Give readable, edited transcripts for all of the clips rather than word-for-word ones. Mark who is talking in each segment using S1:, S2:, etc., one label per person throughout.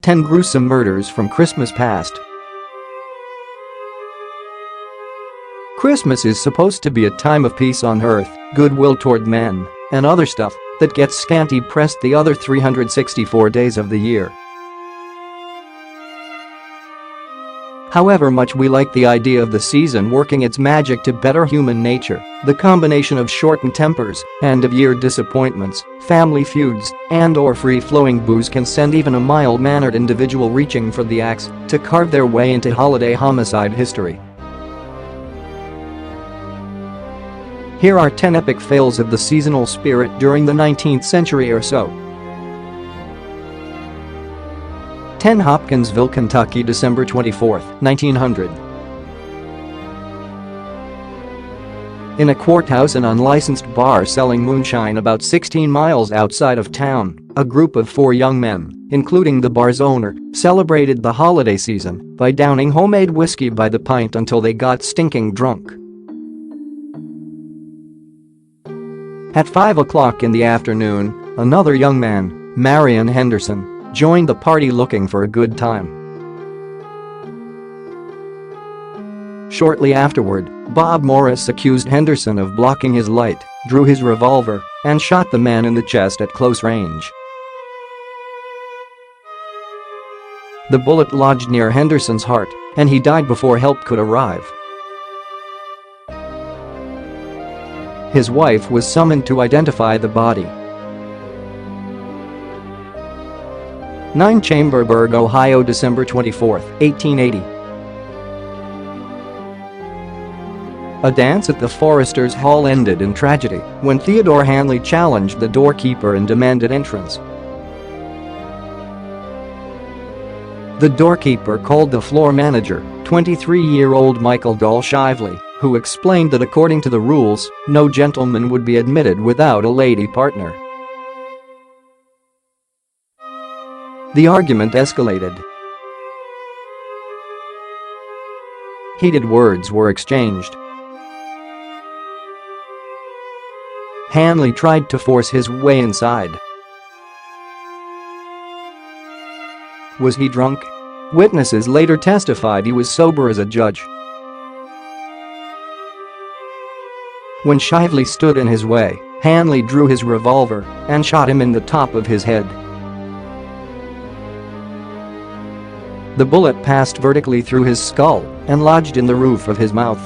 S1: 10 Gruesome Murders from Christmas Past. Christmas is supposed to be a time of peace on earth, goodwill toward men, and other stuff that gets scanty pressed the other 364 days of the year. However much we like the idea of the season working its magic to better human nature, the combination of shortened tempers, end-of-year disappointments, family feuds, and/or free-flowing booze can send even a mild-mannered individual reaching for the axe to carve their way into holiday homicide history. Here are 10 epic fails of the seasonal spirit during the 19th century or so. 10 Hopkinsville, Kentucky, December 24, 1900. In a courthouse and unlicensed bar selling moonshine about 16 miles outside of town, a group of 4 young men, including the bar's owner, celebrated the holiday season by downing homemade whiskey by the pint until they got stinking drunk. At 5 o'clock in the afternoon, another young man, Marion Henderson, joined the party looking for a good time. Shortly afterward, Bob Morris accused Henderson of blocking his light, drew his revolver, and shot the man in the chest at close range. The bullet lodged near Henderson's heart, and he died before help could arrive. His wife was summoned to identify the body. 9 Chambersburg, Ohio, December 24, 1880. A dance at the Foresters' Hall ended in tragedy when Theodore Hanley challenged the doorkeeper and demanded entrance. The doorkeeper called the floor manager, 23-year-old Michael Dahl Shively, who explained that according to the rules, no gentleman would be admitted without a lady partner. The argument escalated. Heated words were exchanged. Hanley tried to force his way inside. Was he drunk? Witnesses later testified he was sober as a judge. When Shively stood in his way, Hanley drew his revolver and shot him in the top of his head. The bullet passed vertically through his skull and lodged in the roof of his mouth.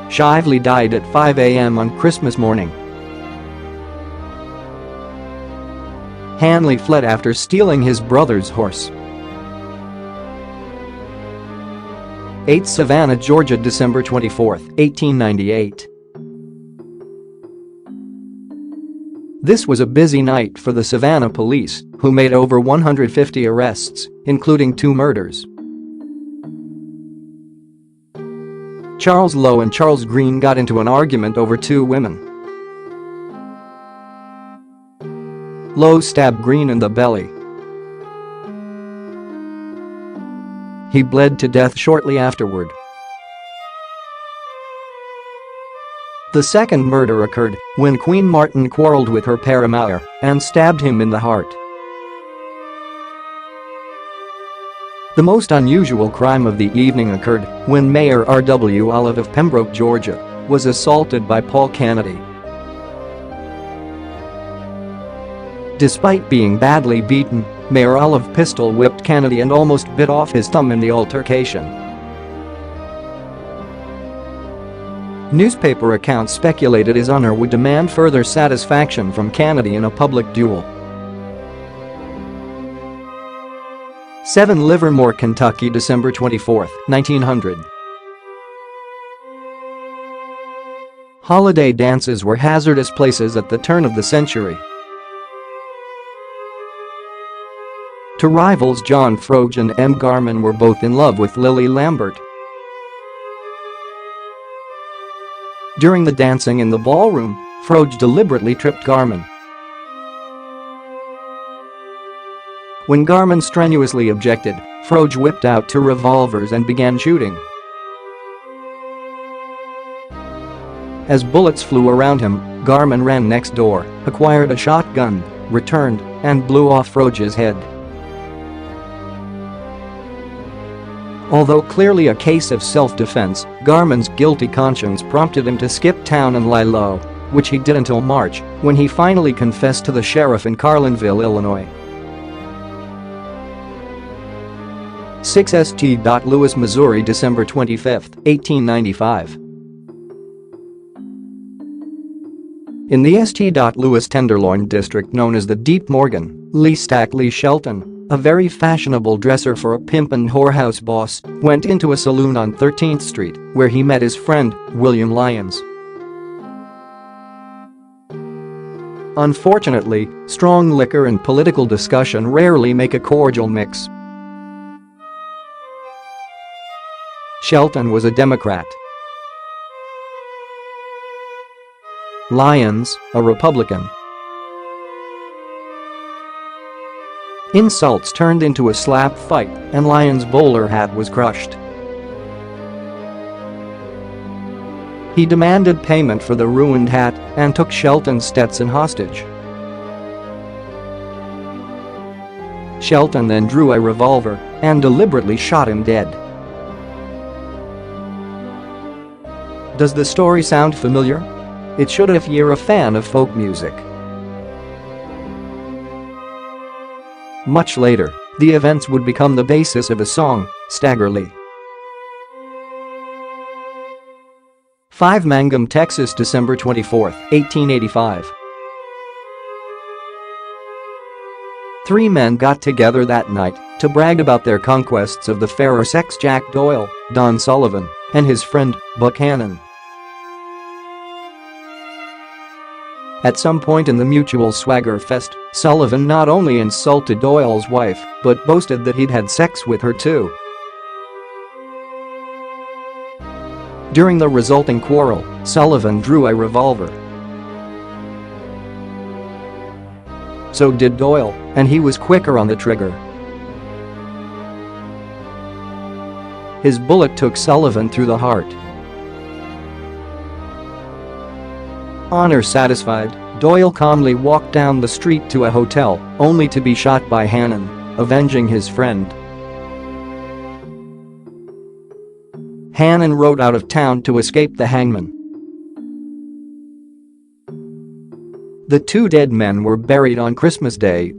S1: Shively died at 5 a.m. on Christmas morning. Hanley fled after stealing his brother's horse. 8 Savannah, Georgia, December 24, 1898. This was a busy night for the Savannah police, who made over 150 arrests, including 2 murders. Charles Lowe and Charles Green got into an argument over 2 women. Lowe stabbed Green in the belly. He bled to death shortly afterward. The second murder occurred when Queen Martin quarreled with her paramour and stabbed him in the heart. The most unusual crime of the evening occurred when Mayor R.W. Olive of Pembroke, Georgia, was assaulted by Paul Kennedy. Despite being badly beaten, Mayor Olive pistol-whipped Kennedy and almost bit off his thumb in the altercation. Newspaper accounts speculated his honor would demand further satisfaction from Kennedy in a public duel. 7 Livermore, Kentucky, December 24, 1900. Holiday dances were hazardous places at the turn of the century. Two rivals John Froge and M. Garman were both in love with Lily Lambert. During the dancing in the ballroom, Froge deliberately tripped Garman. When Garman strenuously objected, Froge whipped out 2 revolvers and began shooting. As bullets flew around him, Garman ran next door, acquired a shotgun, returned, and blew off Roach's head. Although clearly a case of self-defense, Garman's guilty conscience prompted him to skip town and lie low, which he did until March, when he finally confessed to the sheriff in Carlinville, Illinois. 6 St. Louis, Missouri, December 25, 1895. In the St. Louis Tenderloin district known as the Deep Morgan, Lee Stackley Shelton, a very fashionable dresser for a pimp and whorehouse boss, went into a saloon on 13th Street, where he met his friend, William Lyons. Unfortunately, strong liquor and political discussion rarely make a cordial mix. Shelton was a Democrat. Lyons, a Republican. Insults turned into a slap fight, and Lyons' bowler hat was crushed. He demanded payment for the ruined hat and took Shelton's Stetson hostage. Shelton then drew a revolver and deliberately shot him dead. Does the story sound familiar? It should if you're a fan of folk music. Much later, the events would become the basis of a song, Staggerly. 5 Mangum, Texas, December 24, 1885. 3 men got together that night to brag about their conquests of the fairer sex: Jack Doyle, Don Sullivan, and his friend, Buchanan. At some point in the mutual swagger fest, Sullivan not only insulted Doyle's wife, but boasted that he'd had sex with her too. During the resulting quarrel, Sullivan drew a revolver. So did Doyle, and he was quicker on the trigger. His bullet took Sullivan through the heart. Honor satisfied, Doyle calmly walked down the street to a hotel, only to be shot by Hannon, avenging his friend. Hannon rode out of town to escape the hangman. The 2 dead men were buried on Christmas Day.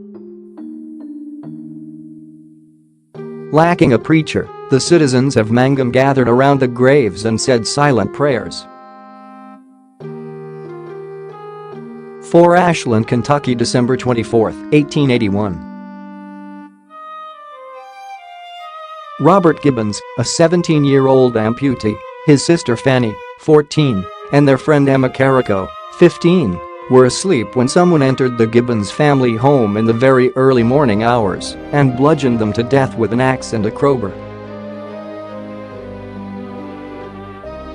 S1: Lacking a preacher, the citizens of Mangum gathered around the graves and said silent prayers. 4 Ashland, Kentucky, December 24, 1881. Robert Gibbons, a 17-year-old amputee, his sister Fanny, 14, and their friend Emma Carrico, 15, were asleep when someone entered the Gibbons family home in the very early morning hours and bludgeoned them to death with an axe and a crowbar.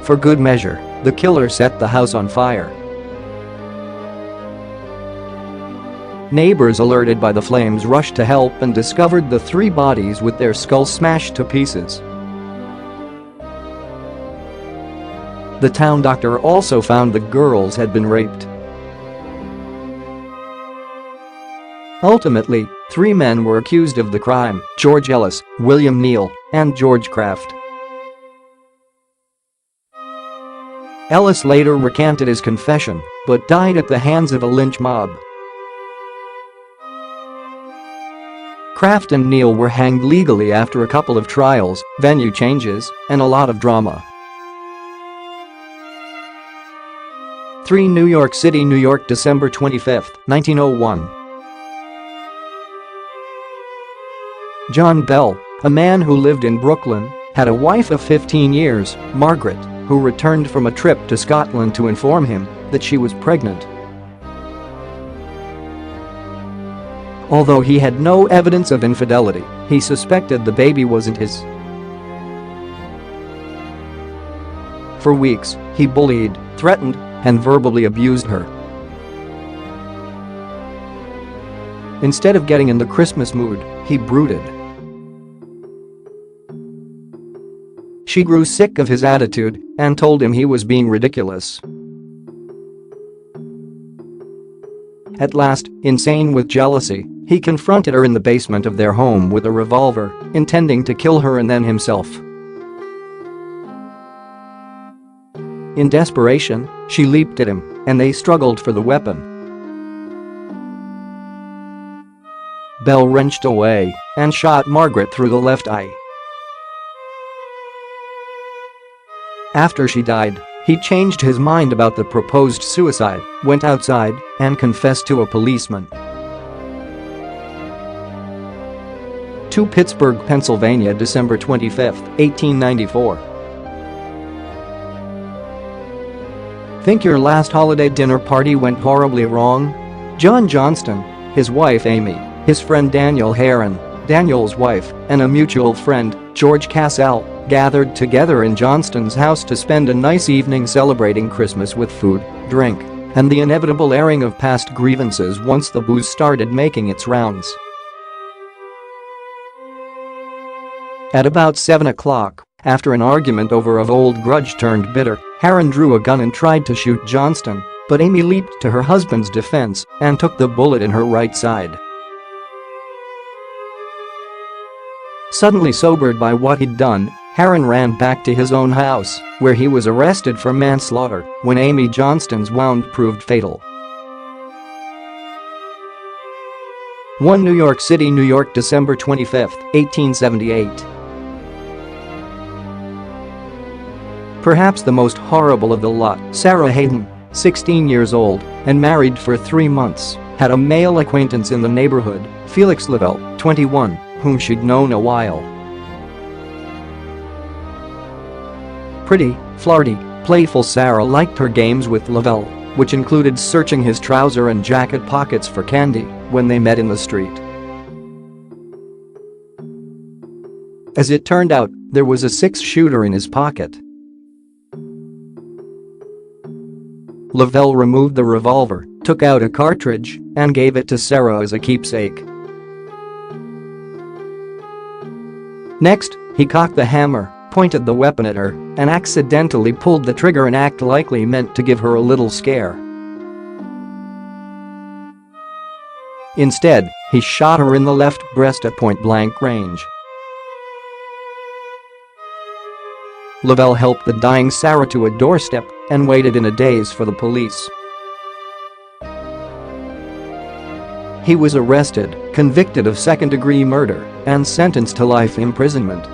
S1: For good measure, the killer set the house on fire. Neighbors alerted by the flames rushed to help and discovered the 3 bodies with their skulls smashed to pieces. The town doctor also found the girls had been raped. Ultimately, 3 men were accused of the crime: George Ellis, William Neal, and George Kraft. Ellis later recanted his confession, but died at the hands of a lynch mob. Kraft and Neal were hanged legally after a couple of trials, venue changes, and a lot of drama. 3 New York City, New York, December 25, 1901. John Bell, a man who lived in Brooklyn, had a wife of 15 years, Margaret, who returned from a trip to Scotland to inform him that she was pregnant. Although he had no evidence of infidelity, he suspected the baby wasn't his. For weeks, he bullied, threatened, and verbally abused her. Instead of getting in the Christmas mood, he brooded. She grew sick of his attitude and told him he was being ridiculous. At last, insane with jealousy, he confronted her in the basement of their home with a revolver, intending to kill her and then himself. In desperation, she leaped at him, and they struggled for the weapon. Bell wrenched away and shot Margaret through the left eye. After she died, he changed his mind about the proposed suicide, went outside, and confessed to a policeman. To Pittsburgh, Pennsylvania, December 25, 1894. Think your last holiday dinner party went horribly wrong? John Johnston, his wife Amy, his friend Daniel Heron, Daniel's wife, and a mutual friend, George Cassell, gathered together in Johnston's house to spend a nice evening celebrating Christmas with food, drink, and the inevitable airing of past grievances once the booze started making its rounds. At about 7 o'clock, after an argument over an old grudge turned bitter, Heron drew a gun and tried to shoot Johnston, but Amy leaped to her husband's defense and took the bullet in her right side. Suddenly sobered by what he'd done, Heron ran back to his own house, where he was arrested for manslaughter when Amy Johnston's wound proved fatal. 1 New York City, New York, December 25, 1878. Perhaps the most horrible of the lot, Sara Hayden, 16 years old and married for 3 months, had a male acquaintance in the neighborhood, Felix Lavelle, 21, whom she'd known a while. Pretty, flirty, playful Sara liked her games with Lavelle, which included searching his trouser and jacket pockets for candy when they met in the street. As it turned out, there was a 6-shooter in his pocket. Lavelle removed the revolver, took out a cartridge, and gave it to Sara as a keepsake. Next, he cocked the hammer, pointed the weapon at her, and accidentally pulled the trigger, an act likely meant to give her a little scare. Instead, he shot her in the left breast at point-blank range. Lavelle helped the dying Sara to a doorstep and waited in a daze for the police. He was arrested, convicted of second-degree murder, and sentenced to life imprisonment.